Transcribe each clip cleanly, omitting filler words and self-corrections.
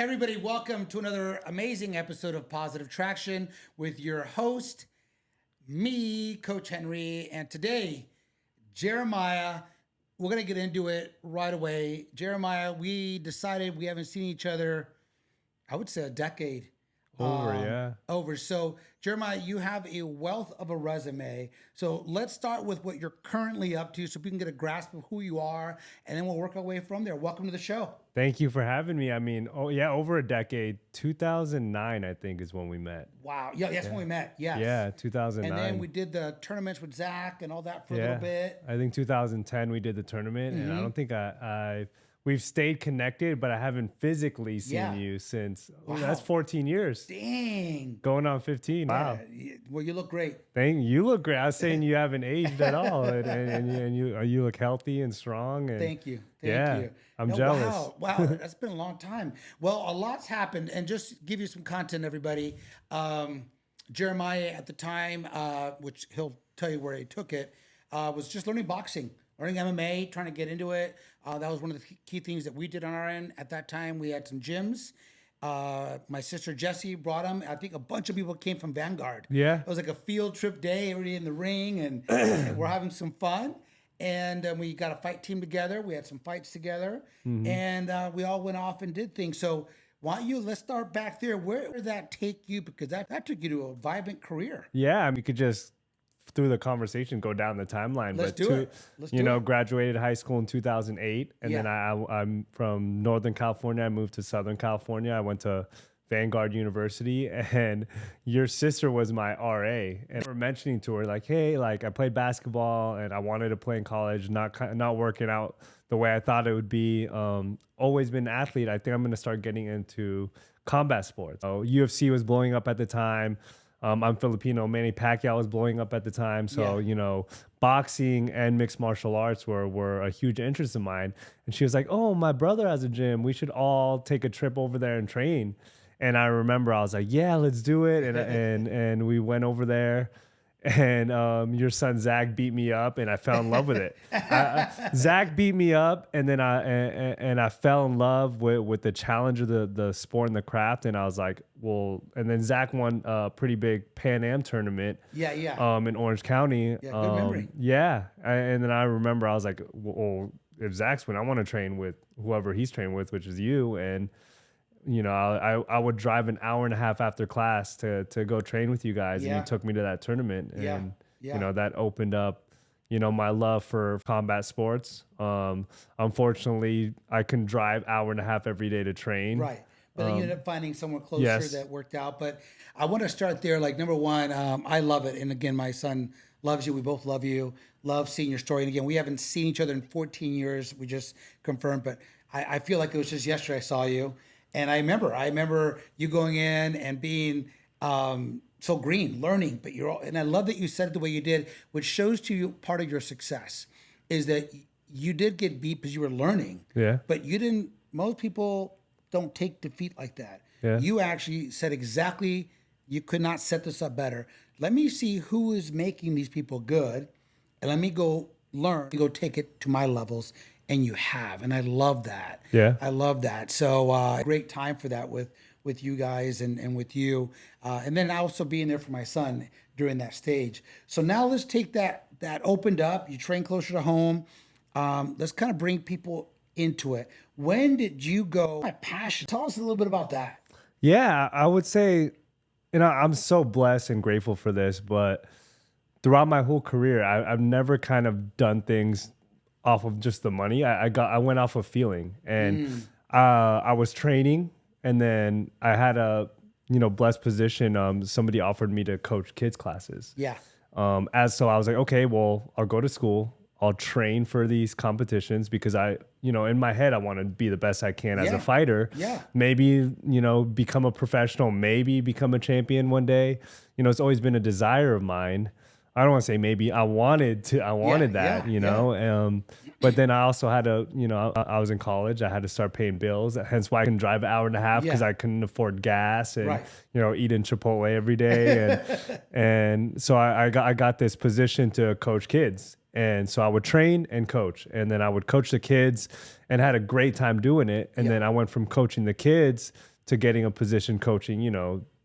Everybody, welcome to another amazing episode of Positive Traction with your host, me, Coach Henry. And today, Jeremiah, we're going to get into it right away. Jeremiah, we decided we haven't seen each other, I would say a decade. Over. So, Jeremiah, you have a wealth of a resume. So let's start with what you're currently up to so we can get a grasp of who you are, and then we'll work our way from there. Welcome to the show. Thank you for having me. I mean, over a decade. 2009, I think, is when we met. Wow. Yeah, that's when we met. Yes. Yeah, 2009. And then we did the tournaments with Zach and all that for a little bit. I think 2010 we did the tournament, and I don't think we've stayed connected, but I haven't physically seen you since. Wow. That's 14 years. Dang. Going on 15. Wow. Well, you look great. You look great. I was saying you haven't aged at all, and you look healthy and strong. And Thank you. Thank you. I'm jealous. Wow. That's been a long time. Well, a lot's happened, and just give you some content, everybody. Jeremiah at the time, which he'll tell you where he took it, was just learning boxing. Learning MMA, trying to get into it. That was one of the key things that we did on our end. At that time, we had some gyms. My sister Jessie brought him. I think a bunch of people came from Vanguard. Yeah. It was like a field trip day, everybody in the ring, and we're having some fun. And we got a fight team together. We had some fights together. And we all went off and did things. So let's start back there. Where did that take you? Because that took you to a vibrant career. Yeah, I mean, you could just through the conversation go down the timeline. Let's do it. Graduated high school in 2008, and then I'm from Northern California. I moved to Southern California. I went to Vanguard University, and your sister was my RA, and we're mentioning to her like, hey, like I played basketball and I wanted to play in college, not working out the way I thought it would be. Always been an athlete. I think I'm going to start getting into combat sports. So UFC was blowing up at the time. I'm Filipino. Manny Pacquiao was blowing up at the time. So, boxing and mixed martial arts were a huge interest of mine. And she was like, oh, my brother has a gym. We should all take a trip over there and train. And I remember I was like, yeah, let's do it. And we went over there. And your son Zach beat me up, and I fell in love with it. Zach beat me up, and then I fell in love with the challenge of the sport and the craft. And I was like, well, and then Zach won a pretty big Pan Am tournament. In Orange County. Yeah, good memory. And then I remember I was like, well, if Zach's win, I want to train with whoever he's trained with, which is you. And I would drive an hour and a half after class to go train with you guys. And you took me to that tournament. And, that opened up, my love for combat sports. Unfortunately, I can drive hour and a half every day to train. Right. But then you ended up finding someone closer that worked out. But I want to start there. Like, number one, I love it. And again, my son loves you. We both love you. Love seeing your story. And again, we haven't seen each other in 14 years. We just confirmed. But I feel like it was just yesterday I saw you. And I remember you going in and being so green, learning. And I love that you said it the way you did, which shows to you part of your success is that you did get beat because you were learning. Yeah. But you didn't. Most people don't take defeat like that. Yeah. You actually said exactly. You could not set this up better. Let me see who is making these people good, and let me go learn, go take it to my levels. And you have, and I love that. Yeah, I love that. So great time for that with you guys and with you, and then also being there for my son during that stage. So now let's take that opened up. You train closer to home. Let's kind of bring people into it. When did you go? My passion. Tell us a little bit about that. Yeah, I would say, I'm so blessed and grateful for this. But throughout my whole career, I've never kind of done things off of just the money. I went off of feeling, and I was training, and then I had a blessed position. Somebody offered me to coach kids classes. Yeah. So I was like, okay, well, I'll go to school. I'll train for these competitions because in my head I want to be the best I can as a fighter. Yeah. Maybe become a professional. Maybe become a champion one day. It's always been a desire of mine. I don't want to say maybe. I wanted that, but then I also had to, I was in college. I had to start paying bills. Hence why I can drive an hour and a half because I couldn't afford gas and, eating Chipotle every day. And so I got this position to coach kids. And so I would train and coach, and then I would coach the kids and had a great time doing it. And then I went from coaching the kids to getting a position coaching,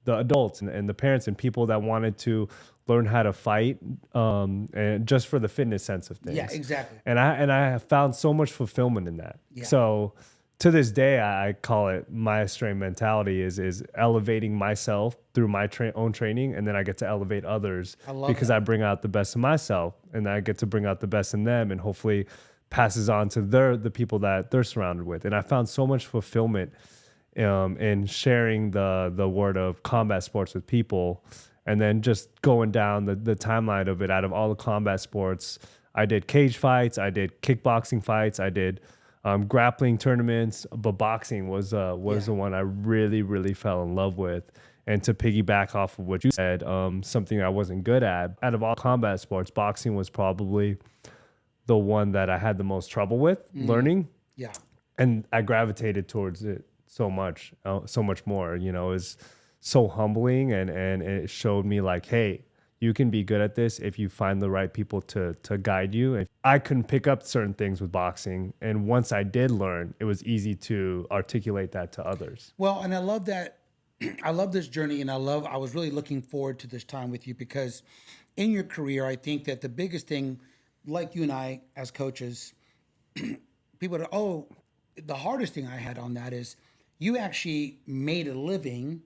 the adults and the parents and people that wanted to learn how to fight, and just for the fitness sense of things. Yeah, exactly. And I have found so much fulfillment in that. Yeah. So to this day, I call it Maestre mentality is elevating myself through my own training. And then I get to elevate others because I bring out the best in myself, and I get to bring out the best in them, and hopefully passes on to the people that they're surrounded with. And I found so much fulfillment in sharing the word of combat sports with people. And then just going down the timeline of it, out of all the combat sports, I did cage fights, I did kickboxing fights, I did grappling tournaments, but boxing was the one I really, really fell in love with. And to piggyback off of what you said, something I wasn't good at, out of all combat sports, boxing was probably the one that I had the most trouble with learning. Yeah. And I gravitated towards it so much more, it was so humbling, and it showed me like, hey, you can be good at this if you find the right people to guide you. And I couldn't pick up certain things with boxing, and once I did learn, it was easy to articulate that to others. Well, and I love that. I love this journey, and I was really looking forward to this time with you, because in your career, I think that the biggest thing, like you and I as coaches, people are, the hardest thing I had on that is you actually made a living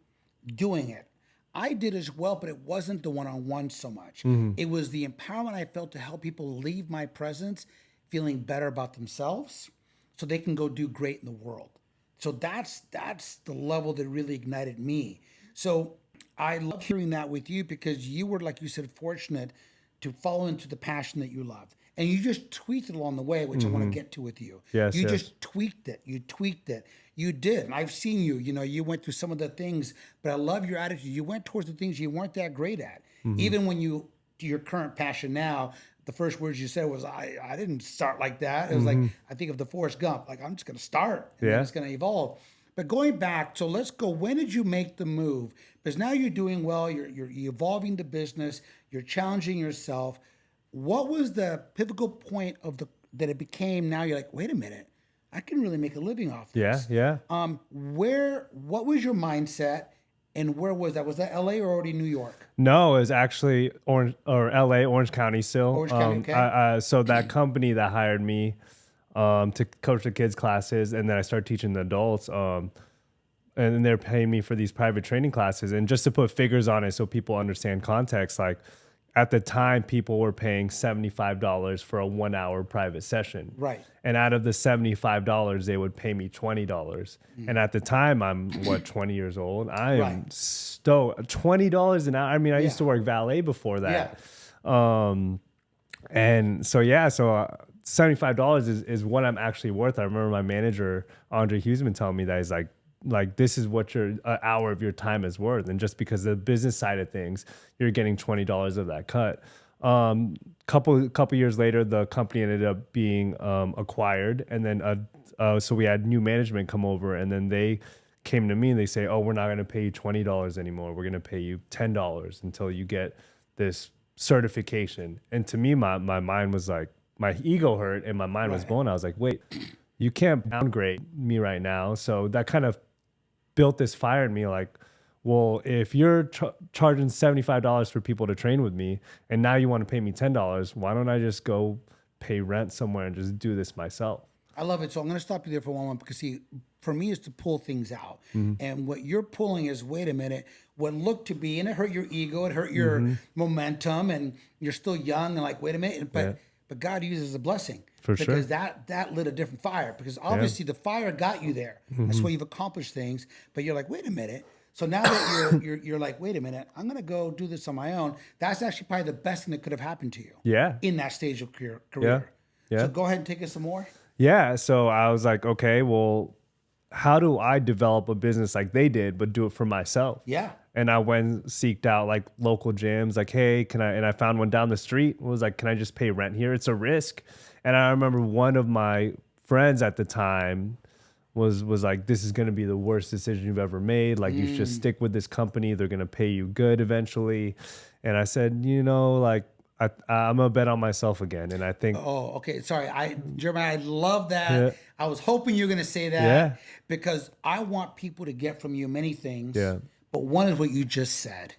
doing it. I did as well, but it wasn't the one-on-one so much. It was the empowerment I felt to help people leave my presence feeling better about themselves so they can go do great in the world. So that's the level that really ignited me. So I love hearing that with you, because you were, like you said, fortunate to fall into the passion that you loved. And you just tweaked it along the way, which I want to get to with you. Yes, you just tweaked it. You tweaked it. You did. And I've seen you, you went through some of the things, but I love your attitude. You went towards the things you weren't that great at. Even when to your current passion now, the first words you said was, I didn't start like that. It was like, I think of the Forrest Gump, like, I'm just going to start and then it's going to evolve. But going back, so let's go, when did you make the move? Because now you're doing well, you're evolving the business, you're challenging yourself. What was the pivotal point that it became, now you're like, wait a minute, I can really make a living off this? Yeah. What was your mindset, and where was that? Was that LA or already New York? No, it was actually LA, Orange County still. Orange County, okay. So that company that hired me to coach the kids' classes, and then I started teaching the adults, and then they're paying me for these private training classes. And just to put figures on it so people understand context, like, at the time, people were paying $75 for a 1 hour private session. Right. And out of the $75, they would pay me $20. And at the time, I'm 20 years old. I am stoked. $20 an hour. I mean, I used to work valet before that. Yeah. And so, $75 is what I'm actually worth. I remember my manager, Andre Huseman, telling me that he's like, this is what your hour of your time is worth. And just because of the business side of things, you're getting $20 of that cut. Couple years later, the company ended up being acquired. And then, so we had new management come over, and then they came to me and they say, we're not going to pay you $20 anymore. We're going to pay you $10 until you get this certification. And to me, my mind was like, my ego hurt and my mind was blown. I was like, wait, you can't downgrade me right now. So that kind of built this fire in me, like, well, if you're charging $75 for people to train with me, and now you want to pay me $10, why don't I just go pay rent somewhere and just do this myself? I love it. So I'm going to stop you there for one moment, because see, for me, is to pull things out. And what you're pulling is, wait a minute, what looked to be, and it hurt your ego, it hurt your momentum, and you're still young, and like, wait a minute, but God uses a blessing. Because that lit a different fire. Because obviously the fire got you there. That's why you've accomplished things. But you're like, wait a minute. So now that you're like, wait a minute, I'm gonna go do this on my own. That's actually probably the best thing that could have happened to you. Yeah. In that stage of your career. Yeah. So go ahead and take us some more. Yeah. So I was like, okay, well, how do I develop a business like they did, but do it for myself? Yeah. And I went seeked out like local gyms, like, hey, can I? And I found one down the street. It was like, can I just pay rent here? It's a risk. And I remember one of my friends at the time was like, this is going to be the worst decision you've ever made. Like, you should stick with this company. They're going to pay you good eventually. And I said, like, I'm gonna bet on myself again, and I think Oh, okay. Sorry. Jeremiah, I love that. yeah, I was hoping you were going to say that yeah, because I want people to get from you many things. yeah, But one is what you just said.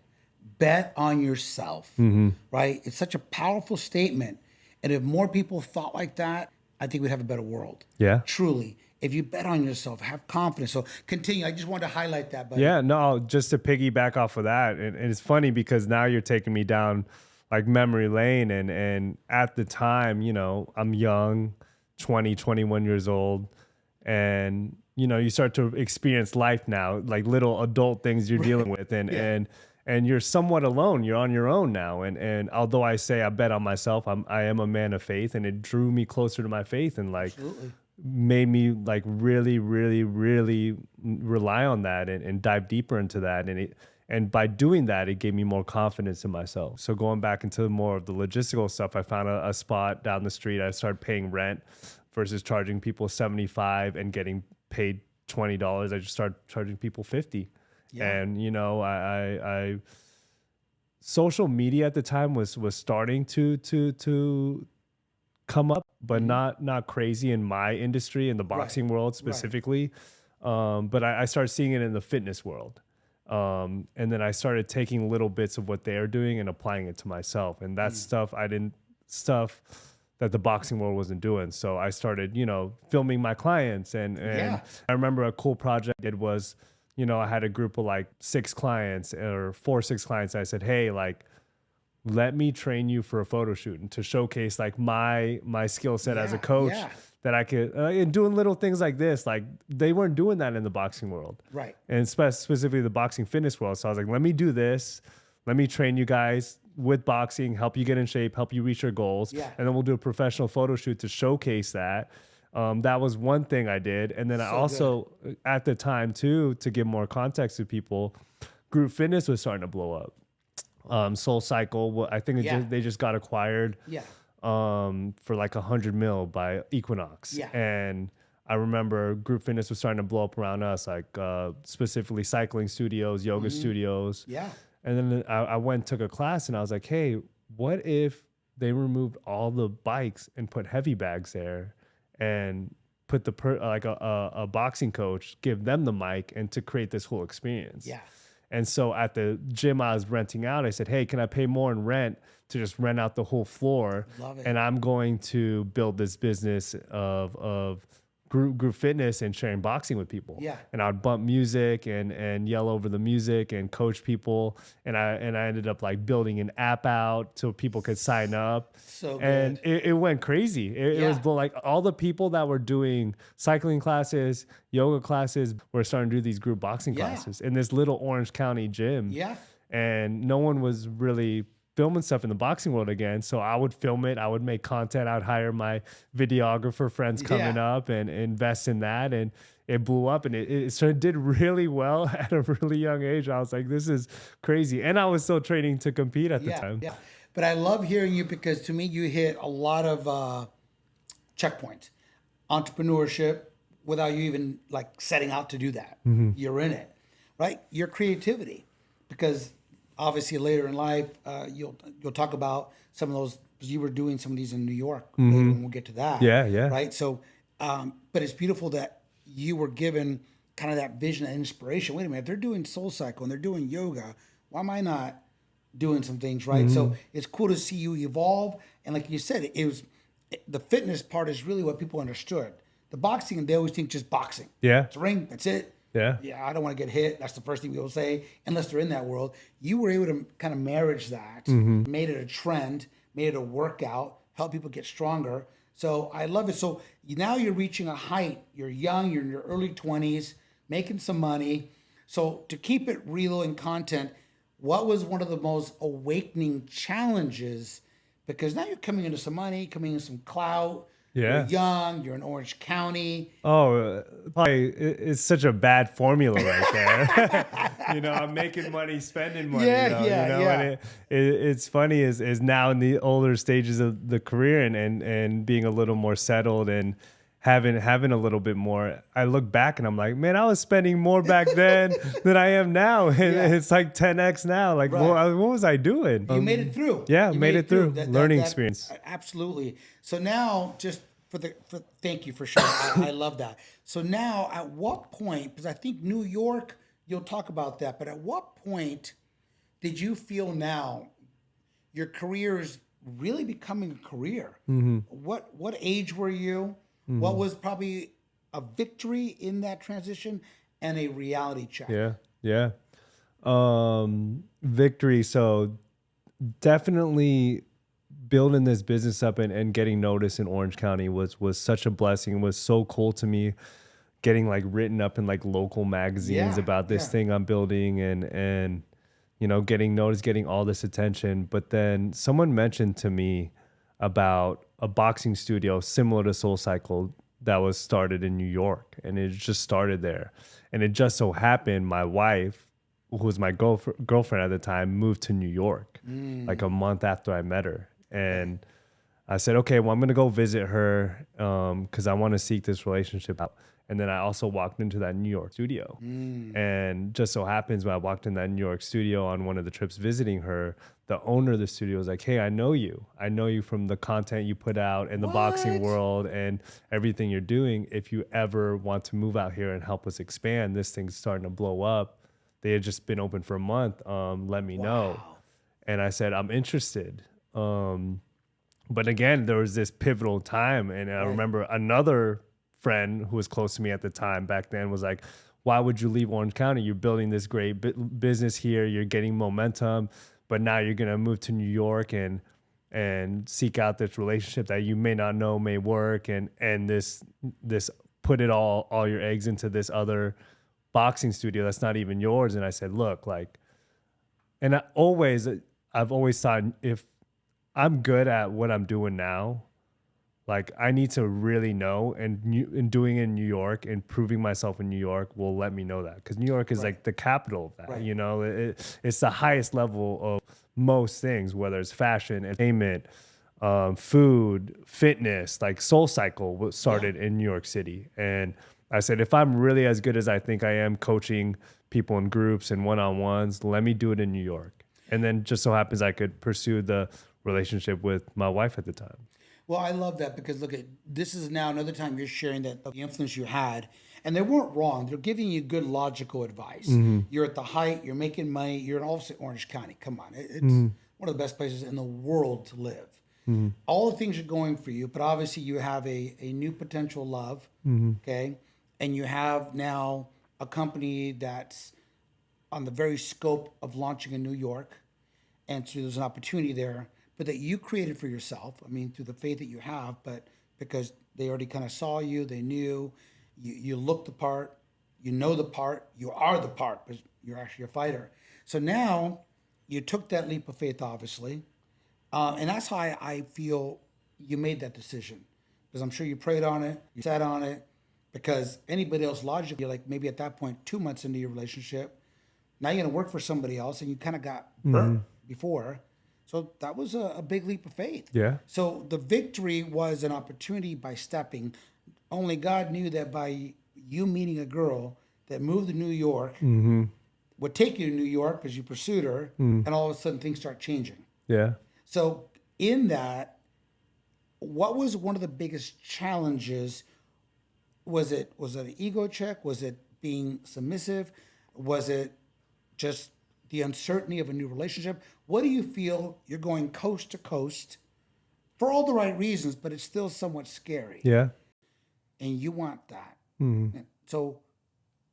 Bet on yourself, right? It's such a powerful statement. And if more people thought like that, I think we'd have a better world. yeah. Truly. If you bet on yourself, have confidence. So continue. I just wanted to highlight that. Buddy. Yeah, no, just to piggyback off of that, and it's funny because now you're taking me down like memory lane, and at the time, you know, I'm young, 20, 21 years old, and you know, you start to experience life now, like little adult things you're dealing with, and you're somewhat alone. You're on your own now, and although I say I bet on myself, I am a man of faith, and it drew me closer to my faith, and like. Absolutely. Made me like really, really, really rely on that and dive deeper into that. And by doing that, it gave me more confidence in myself. So going back into more of the logistical stuff, I found a spot down the street. I started paying rent versus charging people $75 and getting paid $20. I just started charging people $50. Yeah. And, you know, I social media at the time was starting to come up, but not crazy in my industry, in the boxing world specifically. Right. But I started seeing it in the fitness world. And then I started taking little bits of what they're doing and applying it to myself. And that's stuff that the boxing world wasn't doing. So I started, you know, filming my clients. And I remember a cool project I did was, you know, I had a group of like 6 clients. I said, hey, like, let me train you for a photo shoot and to showcase like my skill set as a coach that I could, and doing little things like this, like they weren't doing that in the boxing world. Right. And specifically the boxing fitness world. So I was like, let me do this. Let me train you guys with boxing, help you get in shape, help you reach your goals. Yeah. And then we'll do a professional photo shoot to showcase that. That was one thing I did. And then I also, at the time too, to give more context to people, group fitness was starting to blow up. Soul Cycle, I think they just got acquired for like $100 million by Equinox. Yeah. And I remember group fitness was starting to blow up around us, like specifically cycling studios, yoga studios. Yeah. And then I went and took a class and I was like, hey, what if they removed all the bikes and put heavy bags there and put a boxing coach, give them the mic and to create this whole experience. Yeah. And so at the gym I was renting out, I said, hey, can I pay more in rent to just rent out the whole floor? Love it. And I'm going to build this business of group fitness and sharing boxing with people. Yeah. And I'd bump music and yell over the music and coach people. And I ended up like building an app out so people could sign up. So good. And it went crazy. It was like all the people that were doing cycling classes, yoga classes, were starting to do these group boxing classes in this little Orange County gym. Yeah. And no one was really filming stuff in the boxing world again. So I would film it. I would make content. I would hire my videographer friends coming up and invest in that. And it blew up and it did really well at a really young age. I was like, this is crazy. And I was still training to compete at the time. Yeah. But I love hearing you because to me, you hit a lot of checkpoints. Entrepreneurship without you even like setting out to do that. Mm-hmm. You're in it, right? Your creativity, because obviously later in life, you'll talk about some of those, because you were doing some of these in New York. Later when we'll get to that. Yeah, yeah. Right? So, but it's beautiful that you were given kind of that vision and inspiration. Wait a minute, they're doing Soul Cycle and they're doing yoga. Why am I not doing some things, right? Mm-hmm. So it's cool to see you evolve. And like you said, the fitness part is really what people understood. The boxing, they always think just boxing. Yeah. It's a ring, that's it. Yeah. Yeah, I don't want to get hit. That's the first thing people say, unless they're in that world. You were able to kind of marriage that, made it a trend, made it a workout, help people get stronger. So I love it. So now you're reaching a height. You're young, you're in your early 20s, making some money. So to keep it real in content, what was one of the most awakening challenges? Because now you're coming into some money, coming into some clout. Yeah. You're young, you're in Orange County. Oh, probably it's such a bad formula right there. You know, I'm making money, spending money. And it's funny is now in the older stages of the career and being a little more settled and having a little bit more. I look back and I'm like, man, I was spending more back then than I am now. And it's like 10x now. Like, what was I doing? You made it through. Yeah, You made it through. Learning that experience. Absolutely. So now, just thank you for sharing. I love that. So now, at what point? Because I think New York, you'll talk about that. But at what point did you feel now your career is really becoming a career? What age were you? What was probably a victory in that transition and a reality check? Yeah. Victory. So definitely building this business up and getting noticed in Orange County was such a blessing. It was so cool to me, getting like written up in like local magazines about this thing I'm building and you know, getting noticed, getting all this attention. But then someone mentioned to me about a boxing studio similar to Soul Cycle that was started in New York, and it just started there. And it just so happened my wife, who was my girlfriend at the time, moved to New York like a month after I met her. And I said, okay, well, I'm going to go visit her because I want to seek this relationship out. And then I also walked into that New York studio. And just so happens when I walked in that New York studio on one of the trips visiting her, the owner of the studio was like, hey, I know you. I know you from the content you put out in the boxing world and everything you're doing. If you ever want to move out here and help us expand, this thing's starting to blow up. They had just been open for a month. Let me know. And I said, I'm interested. But again, there was this pivotal time. And I remember another friend who was close to me at the time back then was like, why would you leave Orange County? You're building this great business here. You're getting momentum, but now you're going to move to New York and seek out this relationship that you may not know may work. And this put it all your eggs into this other boxing studio that's not even yours. And I said, look, like, and I've always thought if I'm good at what I'm doing now, like I need to really know, and doing it in New York and proving myself in New York will let me know that, because New York is like the capital of that. You know, it's the highest level of most things, whether it's fashion, entertainment, food, fitness. Like Soul Cycle was started in New York City, and I said, if I'm really as good as I think I am coaching people in groups and one-on-ones, let me do it in New York. And then just so happens I could pursue the relationship with my wife at the time. Well, I love that, because look, this is now another time you're sharing that the influence you had, and they weren't wrong. They're giving you good logical advice. You're at the height, you're making money, you're in obviously Orange County. Come on, it's one of the best places in the world to live. All the things are going for you, but obviously you have a new potential love, okay? And you have now a company that's on the very scope of launching in New York, and so there's an opportunity there, but that you created for yourself. I mean, through the faith that you have, but because they already kind of saw you, they knew you look the part, you know the part, you are the part, but you're actually a fighter. So now you took that leap of faith, obviously, and that's how I feel you made that decision, because I'm sure you prayed on it, you sat on it, because anybody else logically, like maybe at that point, 2 months into your relationship, now you're going to work for somebody else, and you kind of got burnt before. So that was a big leap of faith. Yeah. So the victory was an opportunity by stepping. Only God knew that by you meeting a girl that moved to New York would take you to New York because you pursued her, and all of a sudden things start changing. Yeah. So in that, what was one of the biggest challenges? Was it an ego check? Was it being submissive? Was it just the uncertainty of a new relationship? What do you feel? You're going coast to coast for all the right reasons, but it's still somewhat scary. Yeah. And you want that. And so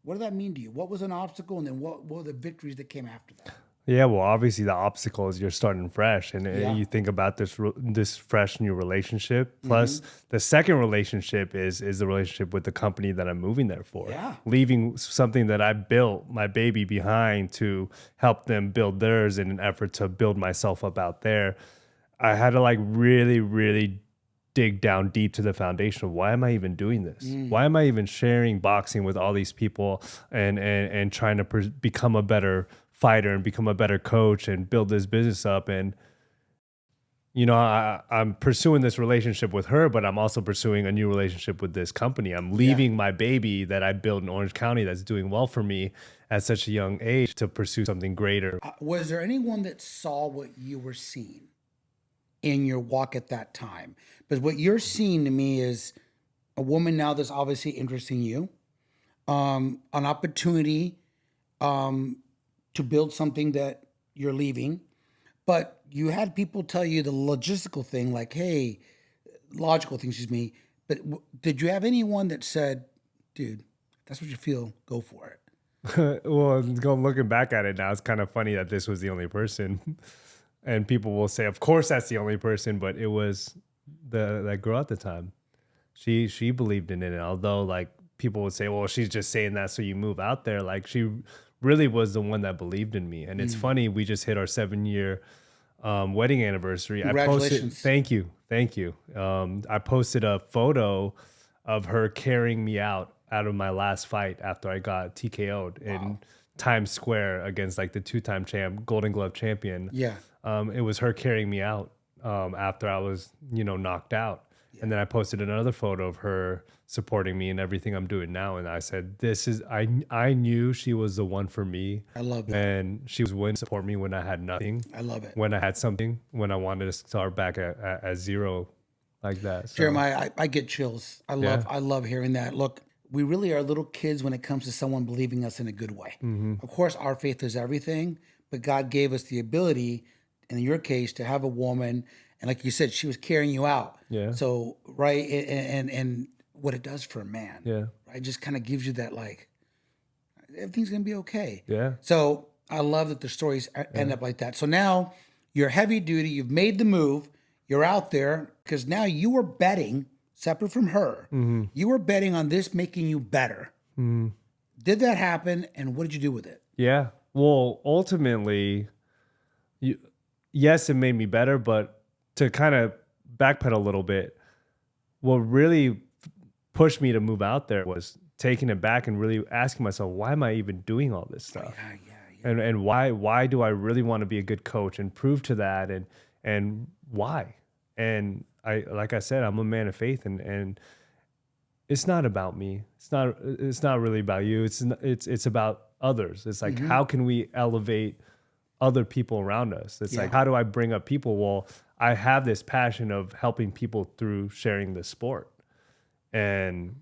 what did that mean to you? What was an obstacle? And then what were the victories that came after that? Yeah, well, obviously the obstacle is you're starting fresh, and you think about this fresh new relationship. Plus, the second relationship is the relationship with the company that I'm moving there for. Yeah. Leaving something that I built, my baby, behind to help them build theirs in an effort to build myself up out there. I had to like really, really dig down deep to the foundation of why am I even doing this? Why am I even sharing boxing with all these people and trying to become a better fighter and become a better coach and build this business up? And I'm pursuing this relationship with her, but I'm also pursuing a new relationship with this company. I'm leaving my baby that I built in Orange County that's doing well for me at such a young age to pursue something greater. Was there anyone that saw what you were seeing in your walk at that time? Because what you're seeing to me is a woman now that's obviously interesting you, an opportunity to build something that you're leaving. But you had people tell you the logistical thing, like, hey, logical thing, excuse me. But did you have anyone that said, dude, that's what you feel, go for it? Well, looking back at it now, it's kind of funny that this was the only person. And people will say, of course, that's the only person. But it was that girl at the time. She believed in it. And although, like, people would say, well, she's just saying that so you move out there. Like, she really was the one that believed in me. And it's funny, we just hit our 7-year wedding anniversary. Congratulations. Thank you. I posted a photo of her carrying me out of my last fight after I got TKO'd in Times Square against like the 2-time Golden Glove champion. Yeah. It was her carrying me out after I was, knocked out. Yeah. And then I posted another photo of her supporting me in everything I'm doing now. And I said, I knew she was the one for me. I love that. And she was willing to support me when I had nothing. I love it. When I had something, when I wanted to start back at zero like that. So, Jeremiah, I get chills. I love hearing that. Look, we really are little kids when it comes to someone believing us in a good way. Mm-hmm. Of course, our faith is everything, but God gave us the ability, in your case, to have a woman, and like you said, she was carrying you out. Yeah. So, right, and what it does for a man. Yeah. Right, just kind of gives you that, like, everything's going to be okay. Yeah. So I love that the stories end up like that. So now you're heavy duty, you've made the move, you're out there, because now you were betting, separate from her, you were betting on this making you better. Mm-hmm. Did that happen, and what did you do with it? Yeah. Well, ultimately, yes, it made me better, but to kind of backpedal a little bit, what really pushed me to move out there was taking it back and really asking myself, why am I even doing all this stuff? Yeah. And why do I really want to be a good coach and prove to that, and why? And like I said, I'm a man of faith, and it's not about me. It's not really about you. It's about others. It's like, how can we elevate other people around us? It's like, how do I bring up people? Well, I have this passion of helping people through sharing the sport. And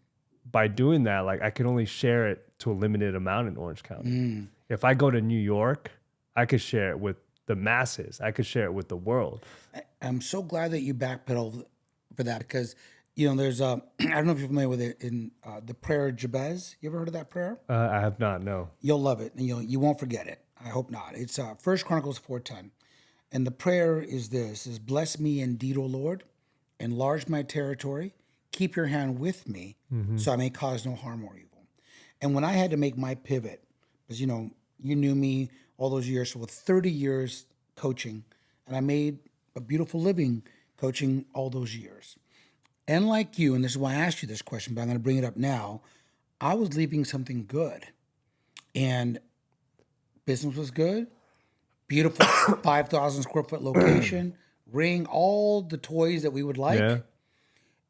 by doing that, like, I can only share it to a limited amount in Orange County. If I go to New York, I could share it with the masses. I could share it with the world. I'm so glad that you backpedaled for that, because, there's I don't know if you're familiar with it, in the prayer of Jabez. You ever heard of that prayer? I have not, no. You'll love it, and you won't forget it. I hope not. It's 1 Chronicles 4:10. And the prayer is this, is bless me indeed, O Lord, enlarge my territory, keep your hand with me, so I may cause no harm or evil. And when I had to make my pivot, because, you knew me all those years, so with 30 years coaching, and I made a beautiful living coaching all those years. And like you, and this is why I asked you this question, but I'm going to bring it up now, I was leaving something good. And business was good, beautiful 5,000 square foot location, ring, all the toys that we would like. Yeah.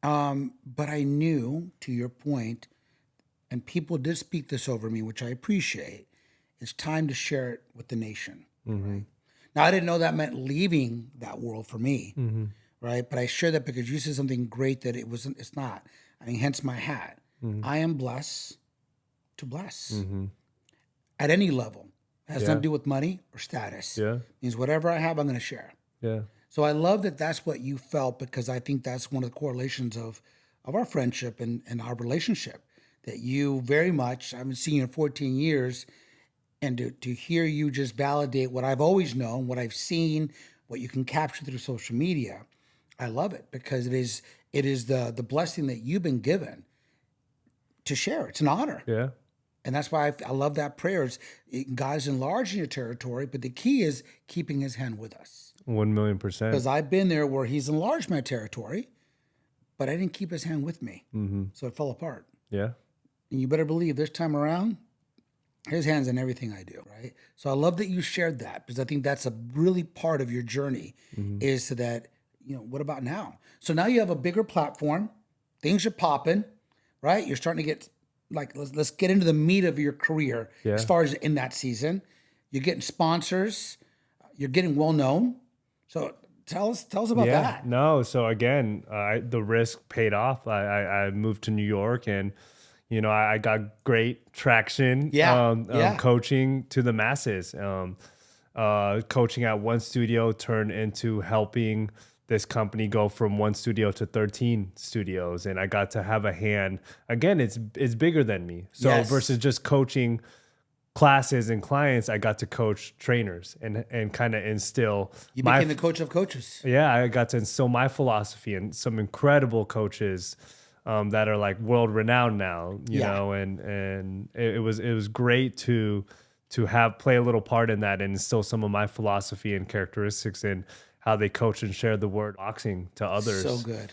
But I knew, to your point, and people did speak this over me, which I appreciate, it's time to share it with the nation. Right? Now, I didn't know that meant leaving that world for me, right? But I share that because you said something great that it's not. I mean, hence my hat. I am blessed to bless at any level. It has nothing to do with money or status. Yeah. It means whatever I have, I'm going to share. Yeah. So I love that that's what you felt, because I think that's one of the correlations of our friendship and our relationship, that you very much, I've been seeing you in 14 years, and to hear you just validate what I've always known, what I've seen, what you can capture through social media, I love it, because it is the blessing that you've been given to share. It's an honor. Yeah. And that's why I love that prayer. God's enlarging your territory, but the key is keeping his hand with us. 1,000,000%. Because I've been there where he's enlarged my territory, but I didn't keep his hand with me. So it fell apart. Yeah. And you better believe this time around, his hand's in everything I do, right? So I love that you shared that, because I think that's a really part of your journey, is so that what about now? So now you have a bigger platform. Things are popping, right? You're starting to get like, let's get into the meat of your career as far as in that season. You're getting sponsors. You're getting well known. So tell us about that. No. So again, the risk paid off. I moved to New York, and I got great traction. Coaching to the masses. Coaching at one studio turned into helping this company go from one studio to 13 studios, and I got to have a hand. Again, it's bigger than me. So versus just coaching classes and clients, I got to coach trainers and kind of instill. You became the coach of coaches. Yeah, I got to instill my philosophy and some incredible coaches that are like world renowned now. You know, and it was great to play a little part in that and instill some of my philosophy and characteristics in how they coach and share the word boxing to others. So good.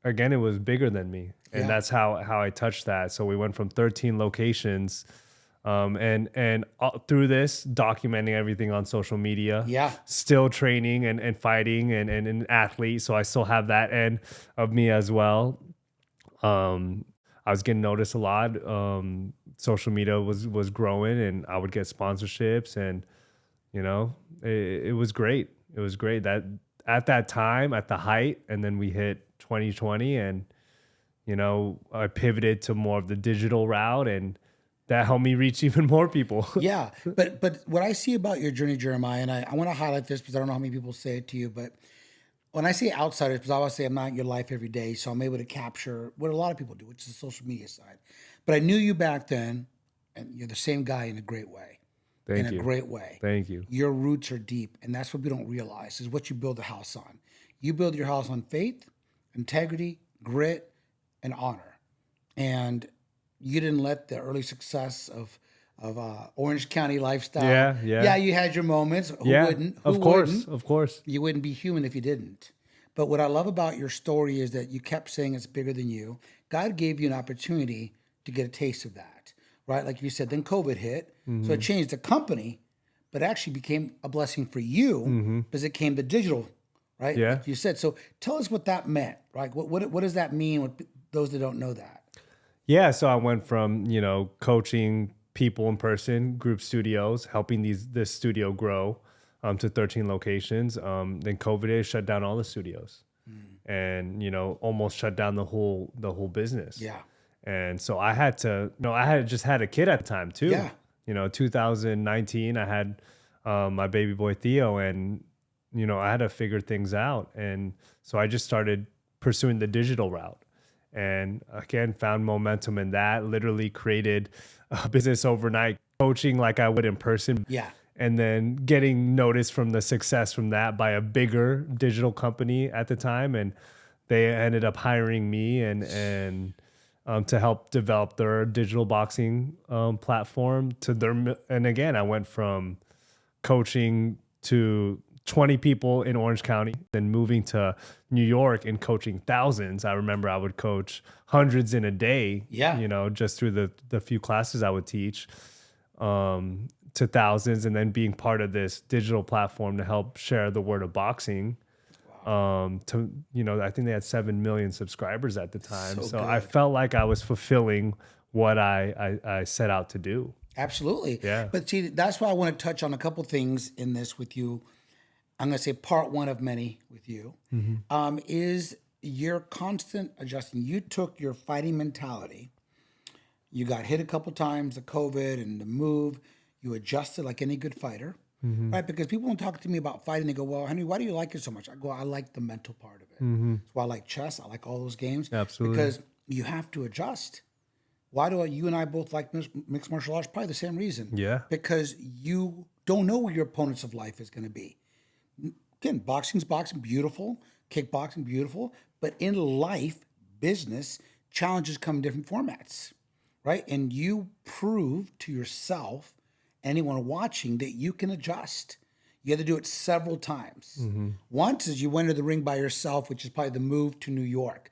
Again, it was bigger than me, and that's how I touched that. So we went from 13 locations. And through this, documenting everything on social media, still training and fighting and an athlete. So I still have that end of me as well. I was getting noticed a lot. Social media was growing, and I would get sponsorships, and it was great. It was great that at that time, at the height, and then we hit 2020, and I pivoted to more of the digital route, and that helped me reach even more people. Yeah. But what I see about your journey, Jeremiah, and I want to highlight this because I don't know how many people say it to you, but when I say outsiders, because I always say I'm not in your life every day, so I'm able to capture what a lot of people do, which is the social media side. But I knew you back then, and you're the same guy in a great way. Thank you. In a great way. Thank you. Your roots are deep, and that's what we don't realize is what you build a house on. You build your house on faith, integrity, grit, and honor. And you didn't let the early success of Orange County lifestyle. Yeah, you had your moments. Who wouldn't? Of course. You wouldn't be human if you didn't. But what I love about your story is that you kept saying it's bigger than you. God gave you an opportunity to get a taste of that, right? Like you said, then COVID hit. So it changed the company, but actually became a blessing for you because it came to digital, right? Yeah. Like you said. So tell us what that meant, right? What does that mean with those that don't know that? Yeah, so I went from, coaching people in person, group studios, helping this studio grow to 13 locations. Then COVID shut down all the studios and, almost shut down the whole business. Yeah. And so I had to, I had just had a kid at the time too. Yeah. 2019, I had my baby boy Theo, and, I had to figure things out. And so I just started pursuing the digital route. And again, found momentum in that, literally created a business overnight, coaching like I would in person. Yeah. And then getting noticed from the success from that by a bigger digital company at the time. And they ended up hiring me and to help develop their digital boxing platform and again, I went from coaching to 20 people in Orange County, then moving to New York and coaching thousands. I remember I would coach hundreds in a day, just through the few classes I would teach, to thousands, and then being part of this digital platform to help share the word of boxing. I think they had 7 million subscribers at the time. So I felt like I was fulfilling what I set out to do. Absolutely. Yeah. But see, that's why I want to touch on a couple things in this with you. I'm going to say part one of many with you, is your constant adjusting. You took your fighting mentality. You got hit a couple times, the COVID and the move. You adjusted like any good fighter, right? Because people don't talk to me about fighting. They go, well, Henry, why do you like it so much? I go, I like the mental part of it. That's why I like chess. I like all those games. Absolutely. Because you have to adjust. Why do you and I both like mixed martial arts? Probably the same reason. Yeah. Because you don't know what your opponents of life is going to be. Again, boxing's boxing, beautiful. Kickboxing, beautiful. But in life, business, challenges come in different formats, right? And you prove to yourself, anyone watching, that you can adjust. You had to do it several times. Once is you went to the ring by yourself, which is probably the move to New York.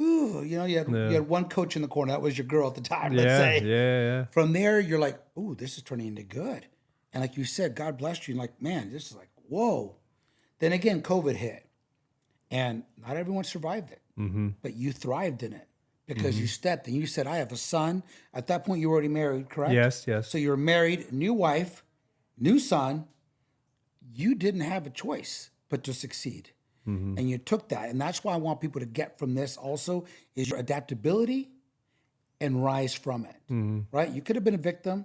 Ooh, you had one coach in the corner. That was your girl at the time, let's say. Yeah. From there, you're like, ooh, this is turning into good. And like you said, God blessed you. And like, man, this is like, whoa. Then again, COVID hit. And not everyone survived it, Mm-hmm. but you thrived in it because you stepped and you said, I have a son. At that point, you were already married, correct? Yes, yes. So you're married, new wife, new son. You didn't have a choice but to succeed. Mm-hmm. And you took that. And that's why I want people to get from this also is your adaptability and rise from it, Mm-hmm. right? You could have been a victim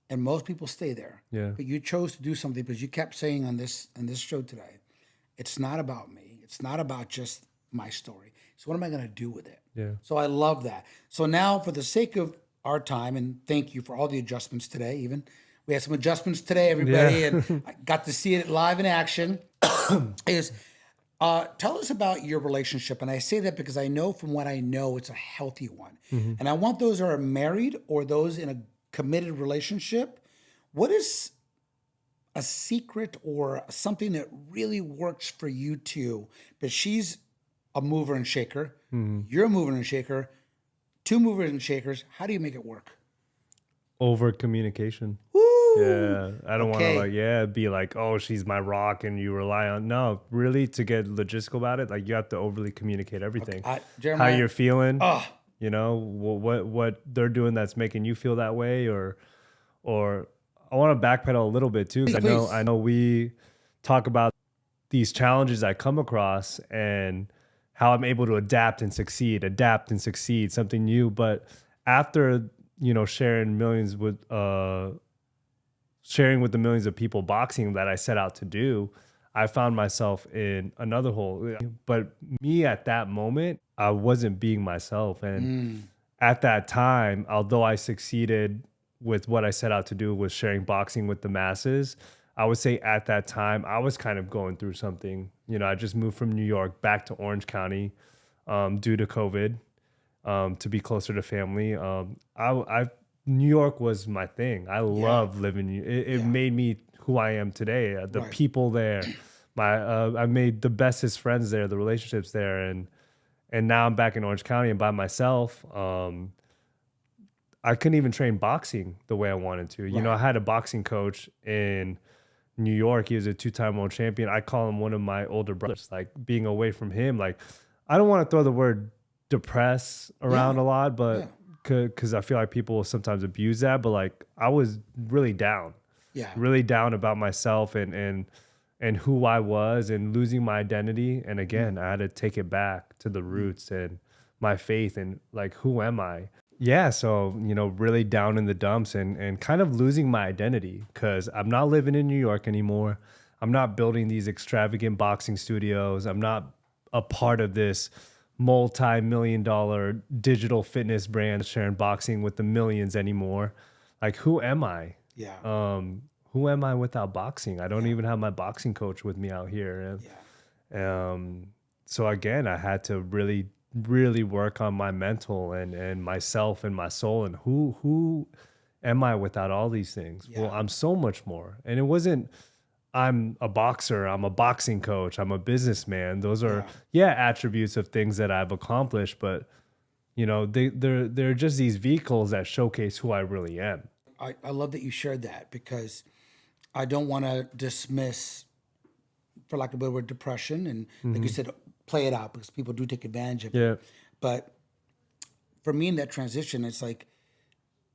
and most people stay there. Yeah. But you chose to do something because you kept saying on this show today, it's not about me. It's not about just my story. So what am I going to do with it? Yeah. So I love that. So now for the sake of our time, and thank you for all the adjustments today, even. We had some adjustments today, everybody, Yeah. and I got to see it live in action. Tell us about your relationship. And I say that because I know from what I know, it's a healthy one. Mm-hmm. And I want those who are married or those in a committed relationship. What is a secret or something that really works for you two? But she's a mover and shaker. Mm-hmm. You're a mover and shaker. Two movers and shakers. How do you make it work? Over communication. Woo! Yeah. I don't want Okay. to be like, oh, she's my rock and you rely on. No, really, to get logistical about it, like you have to overly communicate everything. How Jeremiah, you're feeling, oh, what they're doing that's making you feel that way, or I want to backpedal a little bit too. 'Cause Please. I know we talk about these challenges I come across and how I'm able to adapt and succeed, something new. But after, sharing with the millions of people boxing that I set out to do, I found myself in another hole. But me at that moment, I wasn't being myself. And at that time, although I succeeded with what I set out to do was sharing boxing with the masses, I would say at that time, I was kind of going through something. I just moved from New York back to Orange County due to COVID to be closer to family. New York was my thing. I love living. It made me who I am today. The people there, I made the bestest friends there, the relationships there, and now I'm back in Orange County and by myself. I couldn't even train boxing the way I wanted to. I had a boxing coach in New York. He was a 2-time world champion. I call him one of my older brothers. Like being away from him, like I don't want to throw the word depress around a lot, but because I feel like people will sometimes abuse that. But like I was really down, really down about myself and who I was and losing my identity. And again, I had to take it back to the roots and my faith and like, who am I? Yeah, so, really down in the dumps and kind of losing my identity because I'm not living in New York anymore. I'm not building these extravagant boxing studios. I'm not a part of this multi-million-dollar digital fitness brand sharing boxing with the millions anymore. Like, who am I? Yeah. Who am I without boxing? I don't even have my boxing coach with me out here. So again, I had to really work on my mental and myself and my soul and who am I without all these things? Well, I'm so much more. And it wasn't I'm a boxer, I'm a boxing coach, I'm a businessman. Those are attributes of things that I've accomplished, but they're just these vehicles that showcase who I really am. I love that you shared that because I don't want to dismiss, for lack of a better word, depression and like you said, play it out because people do take advantage of it. But for me in that transition, it's like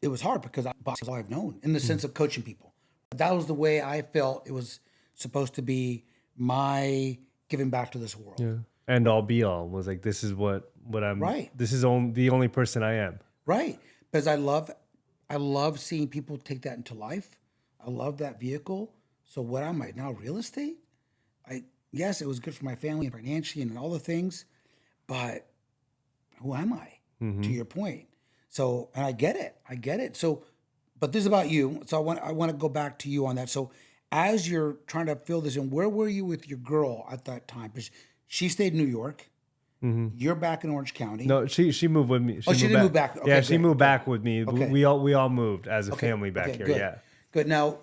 it was hard because boxing is all I've known in the sense of coaching people. That was the way I felt it was supposed to be my giving back to this world. Yeah. End all be all was like, this is what I'm, this is the only person I am. Right. Because I love seeing people take that into life. I love that vehicle. So what am I now? Real estate? Yes, it was good for my family and financially and all the things, but who am I? To your point. So, and I get it. So, but this is about you. So I want to go back to you on that. So as you're trying to fill this in, where were you with your girl at that time? Because she stayed in New York. You're back in Orange County. No, she moved with me. She didn't move back. Okay, she moved back with me. Okay. We all moved as a family back here. Good. Yeah. Good. Now,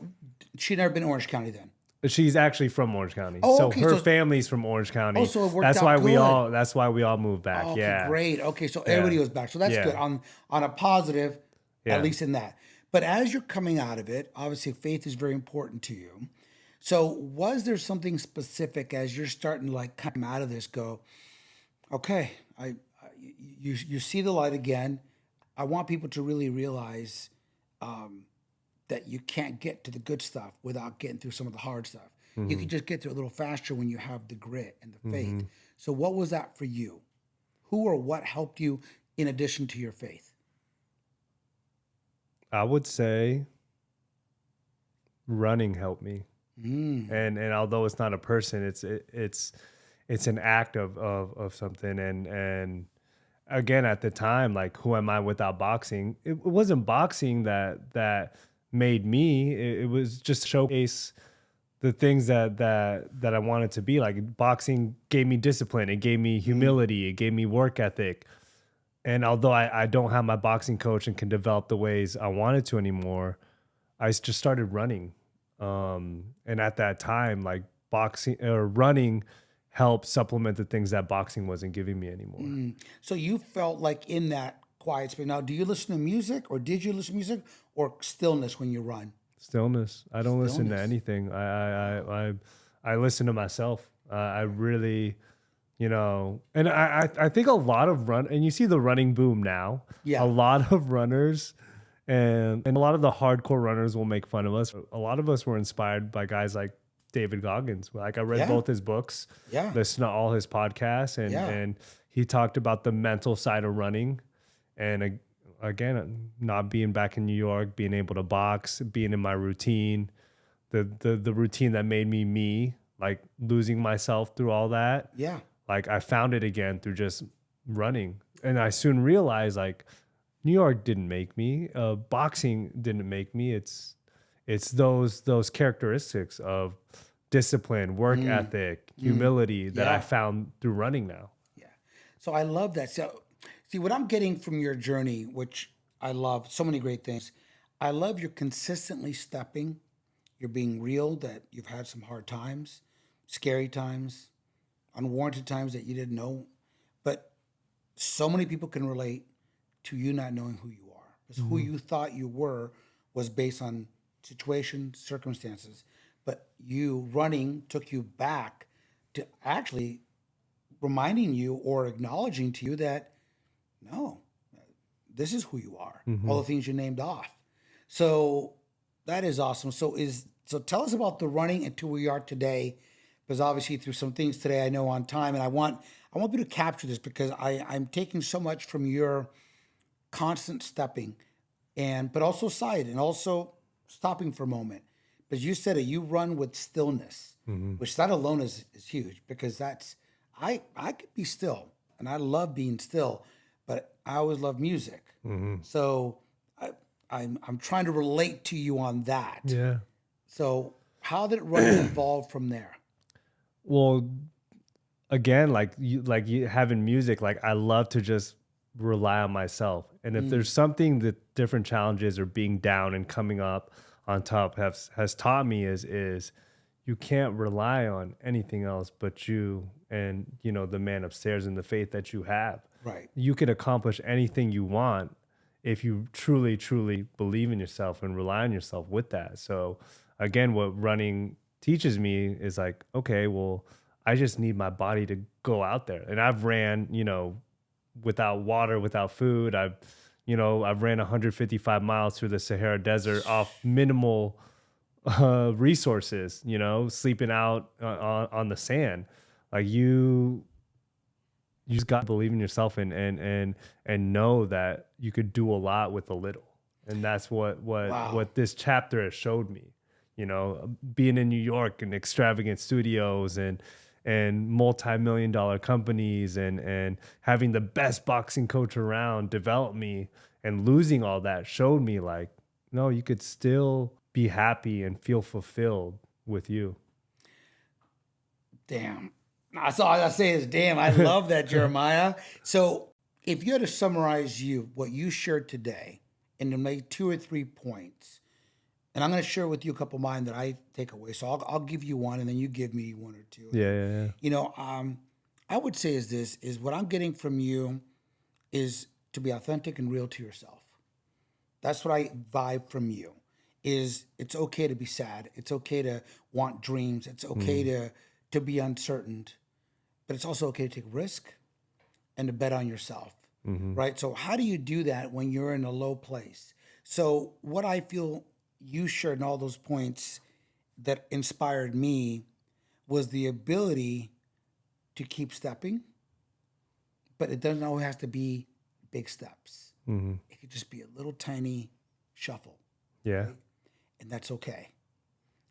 she'd never been in Orange County then. She's actually from Orange County. Oh, so okay, her so family's from Orange County. Oh, so it worked that's out why good. That's why we all moved back. Okay, yeah. Great. Okay, so everybody was back. So that's good on a positive, at least in that. But as you're coming out of it, obviously faith is very important to you. So was there something specific as you're starting to like come out of this? Go, okay, you see the light again. I want people to really realize that you can't get to the good stuff without getting through some of the hard stuff. You can just get through it a little faster when you have the grit and the faith. So what was that for you? Who or what helped you in addition to your faith? I would say running helped me. And although it's not a person, it's an act of something. And again, at the time, like, who am I without boxing? It wasn't boxing that made me. It was just showcase the things that I wanted to be. Like, boxing gave me discipline, it gave me humility, it gave me work ethic. And although I don't have my boxing coach and can develop the ways I wanted to anymore, I just started running. And at that time, like, boxing or running helped supplement the things that boxing wasn't giving me anymore. So you felt like in that quiet space. Now, do you listen to music, or did you listen to music, or stillness when you run? Stillness. I don't listen to Stillness. anything. I listen to myself. I really, and I think a lot of and you see the running boom now. Yeah. A lot of runners and a lot of the hardcore runners will make fun of us. A lot of us were inspired by guys like David Goggins. Like, I read Yeah. both his books, Yeah. listened to all his podcasts, and he talked about the mental side of running. And again, not being back in New York, being able to box, being in my routine, the routine that made me, like, losing myself through all that. Yeah. Like, I found it again through just running. And I soon realized, like, New York didn't make me. Boxing didn't make me. It's those characteristics of discipline, work ethic, humility that I found through running now. Yeah. So I love that. So, see, what I'm getting from your journey, which I love, so many great things. I love you're consistently stepping. You're being real that you've had some hard times, scary times, unwarranted times that you didn't know. But so many people can relate to you not knowing who you are. Because who you thought you were was based on situations, circumstances. But you running took you back to actually reminding you or acknowledging to you that, no, this is who you are. All the things you named off. So that is awesome. So tell us about the running and to where we are today, because obviously through some things today I know on time, and I want you to capture this because I'm taking so much from your constant stepping, but also sight and also stopping for a moment. Because you said it, you run with stillness, which that alone is huge, because I could be still and I love being still, but I always love music. So I'm trying to relate to you on that. Yeah. So how did running evolve from there? Well, again, like you having music, like, I love to just rely on myself. And if there's something that different challenges or being down and coming up on top has taught me is you can't rely on anything else but you and, the man upstairs and the faith that you have. Right. You can accomplish anything you want if you truly, truly believe in yourself and rely on yourself with that. So again, what running teaches me is like, okay, well, I just need my body to go out there. And I've ran, without water, without food. I've ran 155 miles through the Sahara Desert off minimal resources, sleeping out on the sand. Like, you just got to believe in yourself and know that you could do a lot with a little. And that's what this chapter has showed me, being in New York and extravagant studios and multi-million-dollar companies and having the best boxing coach around develop me, and losing all that showed me, like, no, you could still be happy and feel fulfilled with you. Damn. That's all I gotta say is damn. I love that, Jeremiah. So if you had to summarize what you shared today into maybe 2 or 3 points, and I'm going to share with you a couple of mine that I take away. So I'll give you one, and then you give me 1 or 2. Yeah. I would say is what I'm getting from you is to be authentic and real to yourself. That's what I vibe from you. is it's okay to be sad. It's okay to want dreams. It's okay to be uncertain, but it's also okay to take risk and to bet on yourself, right? So how do you do that when you're in a low place? So what I feel you shared in all those points that inspired me was the ability to keep stepping, but it doesn't always have to be big steps. It could just be a little tiny shuffle. Yeah. Right? And that's okay.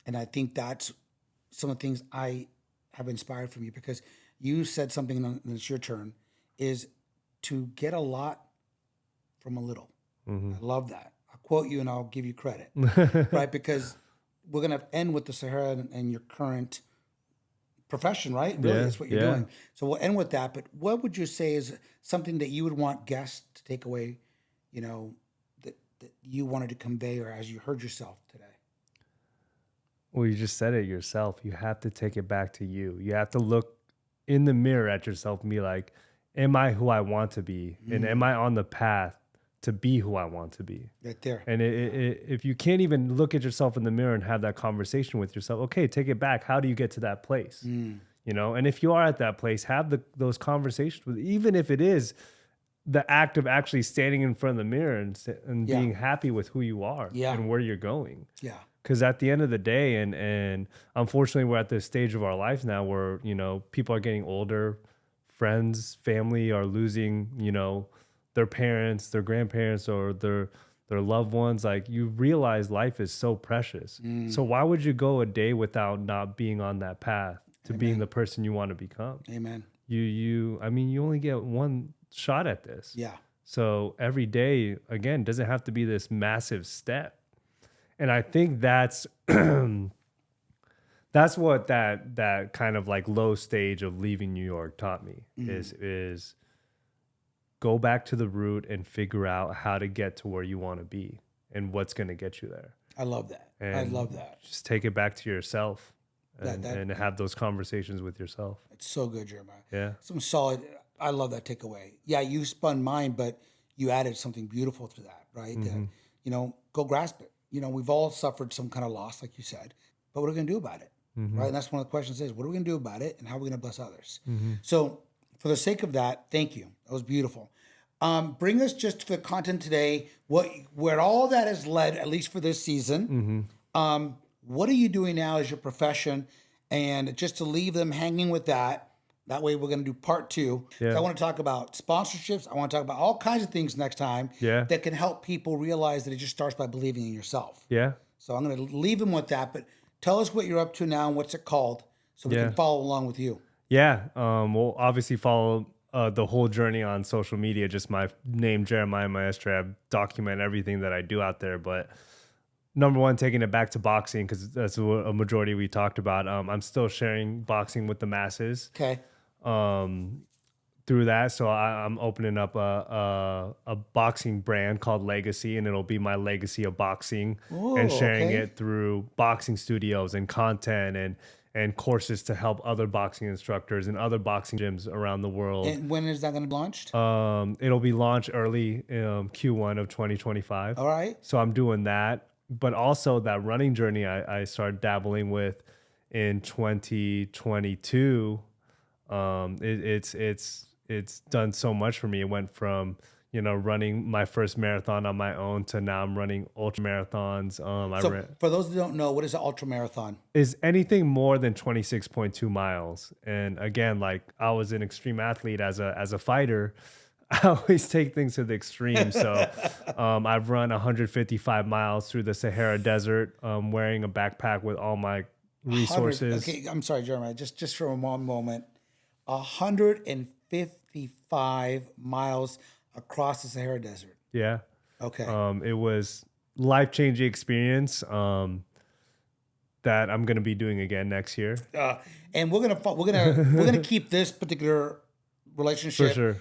And I think that's some of the things I have inspired from you, because you said something, and it's your turn, is to get a lot from a little. I love that. I'll quote you and I'll give you credit, right? Because we're going to end with the Sahara and your current profession, right? Really, that's what you're doing. So we'll end with that. But what would you say is something that you would want guests to take away, that you wanted to convey, or as you heard yourself today? Well, you just said it yourself. You have to take it back to you. You have to look in the mirror at yourself and be like, am I who I want to be? And am I on the path to be who I want to be? Right there. And if you can't even look at yourself in the mirror and have that conversation with yourself, okay, take it back. How do you get to that place? And if you are at that place, have those conversations with, even if it is the act of actually standing in front of the mirror and being happy with who you are and where you're going. Yeah. Because at the end of the day, and unfortunately, we're at this stage of our lives now where, people are getting older, friends, family are losing, their parents, their grandparents, or their loved ones. Like, you realize life is so precious. So why would you go a day without not being on that path to being the person you want to become? Amen. You only get one shot at this. Yeah. So every day, again, doesn't have to be this massive step. And I think that's what that kind of like low stage of leaving New York taught me is go back to the root and figure out how to get to where you want to be and what's going to get you there. I love that. And I love that. Just take it back to yourself and have those conversations with yourself. It's so good, Jeremiah. Yeah. Some solid. I love that takeaway. Yeah, you spun mine, but you added something beautiful to that, right? That, go grasp it. We've all suffered some kind of loss, like you said, but what are we going to do about it? Right? And that's one of the questions is, what are we going to do about it, and how are we going to bless others? So for the sake of that, thank you. That was beautiful. Bring us just to the content today, where all that has led, at least for this season. What are you doing now as your profession? And just to leave them hanging with that way we're going to do part 2. Yeah. So I want to talk about sponsorships. I want to talk about all kinds of things next time that can help people realize that it just starts by believing in yourself. Yeah. So I'm going to leave them with that, but tell us what you're up to now and what's it called so we can follow along with you. Yeah. We'll obviously follow the whole journey on social media. Just my name, Jeremiah Maestre. I document everything that I do out there, but number one, taking it back to boxing, because that's a majority we talked about. I'm still sharing boxing with the masses. Okay. Through that, so I'm opening up a boxing brand called Legacy, and it'll be my legacy of boxing. Ooh, and sharing it through boxing studios and content and courses to help other boxing instructors and other boxing gyms around the world. And when is that going to be launched? It'll be launched early Q1 of 2025. All right. So I'm doing that. But also that running journey I started dabbling with in 2022. It's done so much for me. It went from, running my first marathon on my own to now I'm running ultra marathons. For those who don't know, what is an ultra marathon? Is anything more than 26.2 miles. And again, like, I was an extreme athlete as a fighter. I always take things to the extreme. So I've run 155 miles through the Sahara Desert, wearing a backpack with all my resources. Okay, I'm sorry, Jeremiah. Just for one moment. 155 miles across the Sahara Desert. Yeah. Okay. It was life-changing experience that I'm going to be doing again next year. And we're gonna keep this particular relationship for sure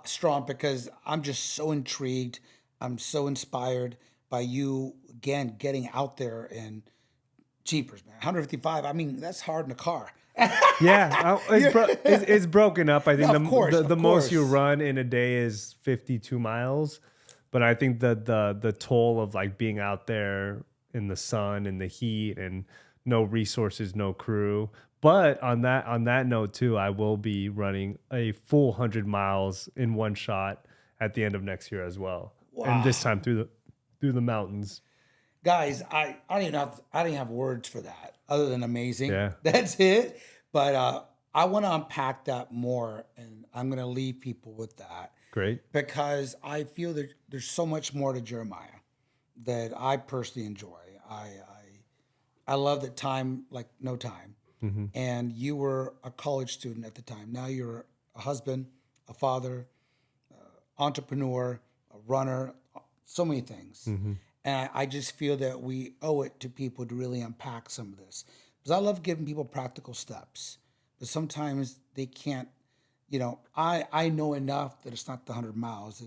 strong, because I'm just so intrigued. I'm so inspired by you again getting out there, and jeepers, man. 155. I mean, that's hard in a car. Yeah, it's broken up. I think the most you run in a day is 52 miles, but I think the toll of like being out there in the sun and the heat and no resources, no crew. But on that note too, I will be running a full 100 miles in one shot at the end of next year as well. Wow. And this time through the mountains. Guys, I didn't have words for that other than amazing. Yeah. That's it. But I want to unpack that more, and I'm going to leave people with that. Great. Because I feel that there's so much more to Jeremiah that I personally enjoy. I love that time like no time. Mm-hmm. And you were a college student at the time. Now you're a husband, a father, entrepreneur, a runner, so many things. Mm-hmm. And I just feel that we owe it to people to really unpack some of this. Because I love giving people practical steps. But sometimes they can't, I know enough that it's not the 100 miles.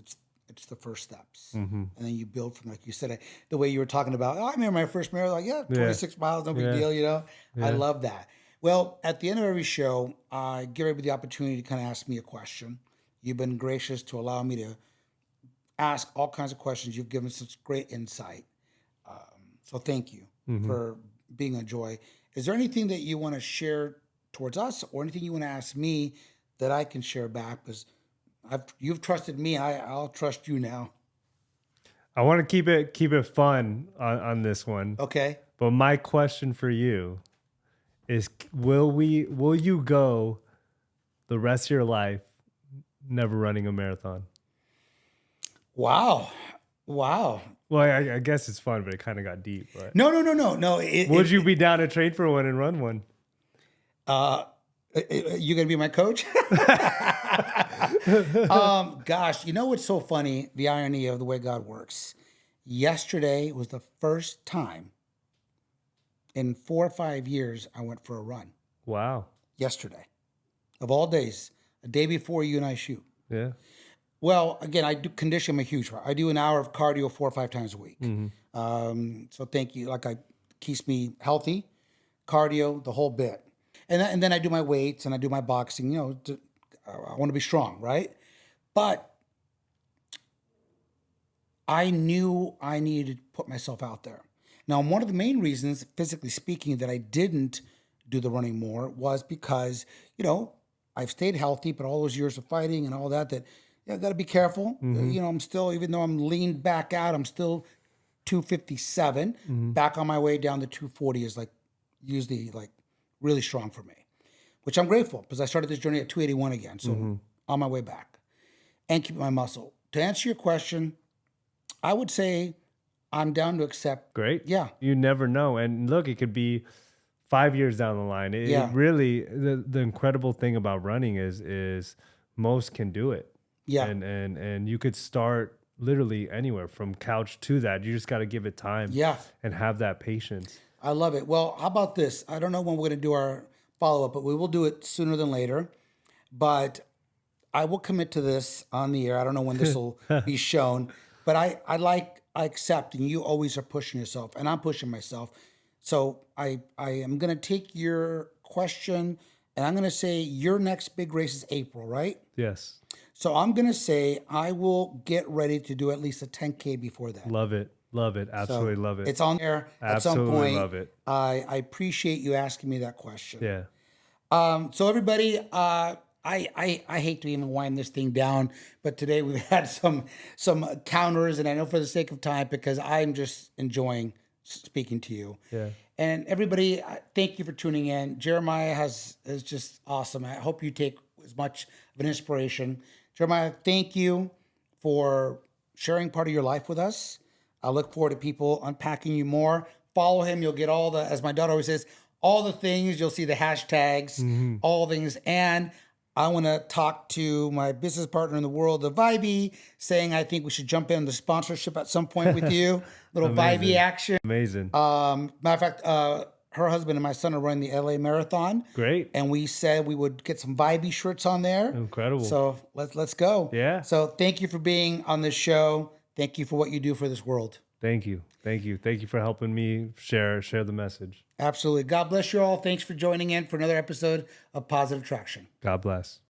It's the first steps. Mm-hmm. And then you build from, like you said, the way you were talking about, I remember my first marathon, 26 miles, no big deal, Yeah. I love that. Well, at the end of every show, I give everybody the opportunity to kind of ask me a question. You've been gracious to allow me to ask all kinds of questions. You've given such great insight. So thank you for being a joy. Is there anything that you want to share towards us or anything you want to ask me that I can share back? Because you've trusted me. I'll trust you now. I want to keep it fun on this one. Okay. But my question for you is, will you go the rest of your life never running a marathon? Wow. Well, I guess it's fun, but it kind of got deep. Right? No. Would you be down to train for one and run one? You gonna be my coach? Gosh, you know what's so funny? The irony of the way God works. Yesterday was the first time in 4 or 5 years I went for a run. Wow. Yesterday, of all days, a day before you and I shoot. Yeah. Well, again, I do condition. I'm a huge. I do an hour of cardio 4 or 5 times a week. So thank you. Keeps me healthy, cardio, the whole bit. And then I do my weights and I do my boxing. I want to be strong, right? But I knew I needed to put myself out there. Now, one of the main reasons, physically speaking, that I didn't do the running more was because, I've stayed healthy, but all those years of fighting and all that, I got to be careful. I'm still, even though I'm leaned back out, I'm still 257. Back on my way down to 240 is usually really strong for me, which I'm grateful because I started this journey at 281 again. So on my way back and keep my muscle. To answer your question, I would say I'm down to accept. Great. Yeah. You never know. And look, it could be 5 years down the line. It really, the incredible thing about running is most can do it. Yeah. And you could start literally anywhere from couch to that. You just got to give it time. Yeah. And have that patience. I love it. Well, how about this? I don't know when we're going to do our follow-up, but we will do it sooner than later. But I will commit to this on the air. I don't know when this will be shown, but I accept, and you always are pushing yourself, and I'm pushing myself. So I am going to take your question, and I'm going to say your next big race is April, right? Yes. So I'm going to say I will get ready to do at least a 10K before that. Love it. Love it. Absolutely love it. It's on there at some Absolutely point. love it. I appreciate you asking me that question. Yeah. So everybody, I hate to even wind this thing down, but today we've had some counters, and I know for the sake of time, because I'm just enjoying speaking to you. Yeah. And everybody, thank you for tuning in. Jeremiah is just awesome. I hope you take as much of an inspiration. Jeremiah, thank you for sharing part of your life with us. I look forward to people unpacking you more. Follow him. You'll get all the, as my daughter always says, all the things. You'll see the hashtags, all things. And I want to talk to my business partner in the world of Vibey, saying I think we should jump in the sponsorship at some point with you. Little Vibey action. Amazing. Matter of fact, her husband and my son are running the LA Marathon. Great. And we said we would get some Vibey shirts on there. Incredible. So let's go. Yeah. So thank you for being on this show. Thank you for what you do for this world. Thank you. Thank you. Thank you for helping me share the message. Absolutely. God bless you all. Thanks for joining in for another episode of Positive Traction. God bless.